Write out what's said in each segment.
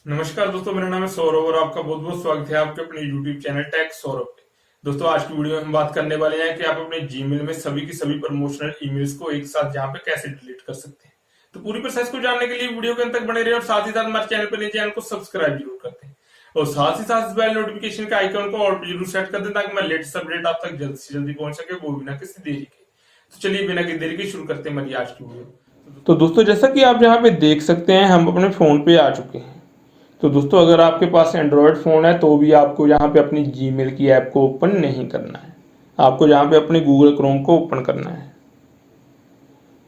नमस्कार दोस्तों, मेरा नाम है सौरभ और आपका बहुत बहुत स्वागत है आपके अपने YouTube चैनल टेक सौरभ पे। दोस्तों, आज की वीडियो में हम बात करने वाले हैं कि आप अपने जीमेल में सभी की सभी प्रमोशनल ईमेल्स को एक साथ जहां पे कैसे डिलीट कर सकते हैं। तो पूरी प्रोसेस को जानने के लिए वीडियो के अंत तक बने रहे और साथ ही साथ हमारे चैनल पर नए चैनल को सब्सक्राइब जरूर करते हैं और साथ ही साथ बेल नोटिफिकेशन का आइकन को ऑल पे जरूर सेट कर दें ताकि मैं लेटेस्ट अपडेट आप तक जल्द से जल्दी पहुंच सके, वो बिना किसी देरी के। तो चलिए बिना किसी देरी के शुरू करते हैं हमारी आज की वीडियो। तो दोस्तों, जैसा कि आप यहाँ पे देख सकते हैं, हम अपने फोन पे आ चुके हैं। तो दोस्तों, अगर आपके पास एंड्रॉयड फ़ोन है तो भी आपको यहाँ पे अपनी जीमेल की ऐप को ओपन नहीं करना है। आपको यहाँ पे अपने गूगल क्रोम को ओपन करना है।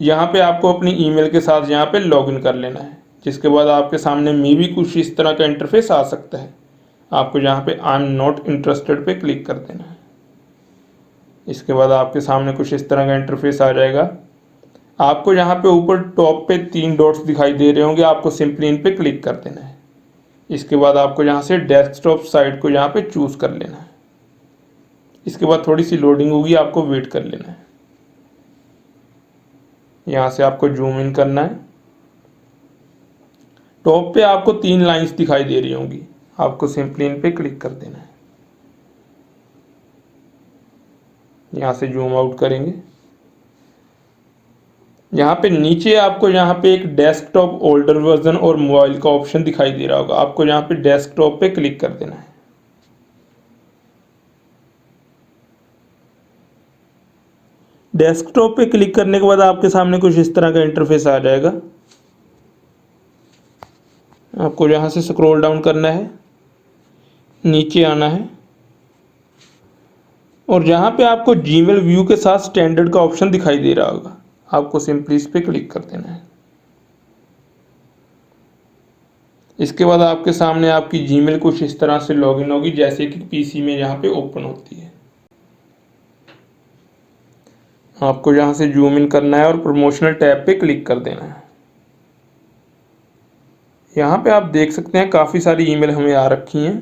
यहाँ पे आपको अपनी ईमेल के साथ यहाँ पे लॉगिन कर लेना है, जिसके बाद आपके सामने में भी कुछ इस तरह का इंटरफेस आ सकता है। आपको यहाँ पे आई एम नॉट इंटरेस्टेड पे क्लिक कर देना है। इसके बाद आपके सामने कुछ इस तरह का इंटरफेस आ जाएगा। आपको यहाँ पे ऊपर टॉप पे 3 डॉट्स दिखाई दे रहे होंगे, आपको सिंपली इन पे क्लिक कर देना है। इसके बाद आपको यहाँ से डेस्कटॉप साइट को यहाँ पे चूज कर लेना है। इसके बाद थोड़ी सी लोडिंग होगी, आपको वेट कर लेना है। यहाँ से आपको जूम इन करना है। टॉप पे आपको 3 लाइंस दिखाई दे रही होंगी, आपको सिंपली इन पे क्लिक कर देना है। यहाँ से जूम आउट करेंगे। यहाँ पे नीचे आपको यहाँ पे एक डेस्कटॉप ओल्डर वर्जन और मोबाइल का ऑप्शन दिखाई दे रहा होगा, आपको यहाँ पे डेस्कटॉप पे क्लिक कर देना है। डेस्कटॉप पे क्लिक करने के बाद आपके सामने कुछ इस तरह का इंटरफेस आ जाएगा। आपको यहाँ से स्क्रॉल डाउन करना है, नीचे आना है और जहाँ पे आपको जीमेल व्यू के साथ स्टैंडर्ड का ऑप्शन दिखाई दे रहा होगा, आपको सिंपली इस पे क्लिक कर देना है। इसके बाद आपके सामने आपकी जीमेल कुछ इस तरह से लॉगिन होगी, जैसे कि पीसी में यहाँ पे ओपन होती है। आपको यहाँ से जूम इन करना है और प्रमोशनल टैब पे क्लिक कर देना है। यहाँ पे आप देख सकते हैं काफ़ी सारी ईमेल हमें आ रखी हैं।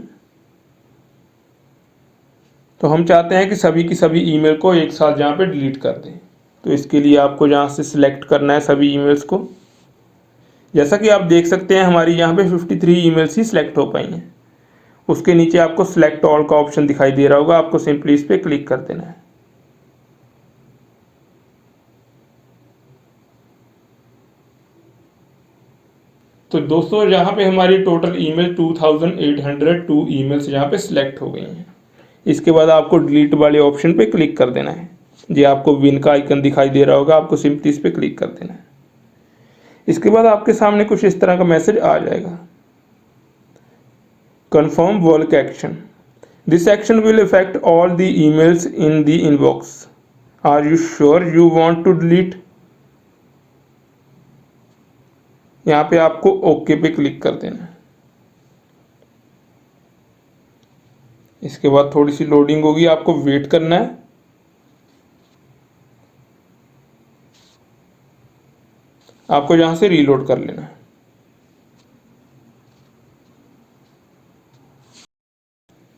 तो हम चाहते हैं कि सभी की सभी ईमेल को एक साथ यहाँ पे डिलीट कर दें। तो इसके लिए आपको यहाँ से सिलेक्ट करना है सभी ईमेल्स को। जैसा कि आप देख सकते हैं, हमारी यहाँ पे 53 ईमेल्स ही सिलेक्ट हो पाई हैं। उसके नीचे आपको सिलेक्ट ऑल का ऑप्शन दिखाई दे रहा होगा, आपको सिंपली इस पर क्लिक कर देना है। तो दोस्तों, यहाँ पे हमारी टोटल ईमेल 2802 ईमेल्स यहाँ पे सिलेक्ट हो गई हैं। इसके बाद आपको डिलीट वाले ऑप्शन पे क्लिक कर देना है। ये आपको विन का आइकन दिखाई दे रहा होगा, आपको सिंपली इस पे क्लिक कर देना है। इसके बाद आपके सामने कुछ इस तरह का मैसेज आ जाएगा, confirm work action, this action will effect all the emails in the inbox, are you sure you want to delete. यहाँ पे आपको ओके पे क्लिक कर देना है। इसके बाद थोड़ी सी लोडिंग होगी, आपको वेट करना है। आपको यहाँ से रीलोड कर लेना है।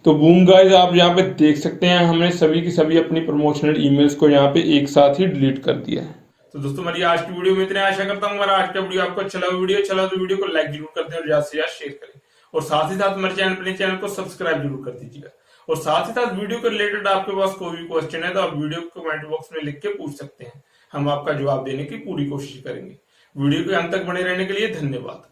तो बूम गाइस, आप यहाँ पे देख सकते हैं हमने सभी की सभी अपनी प्रमोशनल ईमेल्स को यहाँ पे एक साथ ही डिलीट कर दिया है। तो दोस्तों, हमारी आज की वीडियो में इतने, आशा करता हूँ हमारा आज का वीडियो आपको अच्छा लगा। वीडियो अच्छा लगा तो वीडियो को लाइक जरूर कर दें और ज्यादा से ज्यादा शेयर करें और साथ ही साथ हमारे चैनल को सब्सक्राइब जरूर कर दीजिएगा। और साथ ही साथ वीडियो के रिलेटेड आपके पास कोई भी क्वेश्चन है तो आप वीडियो को कमेंट बॉक्स में लिख के पूछ सकते हैं, हम आपका जवाब देने की पूरी कोशिश करेंगे। वीडियो के अंत तक बने रहने के लिए धन्यवाद।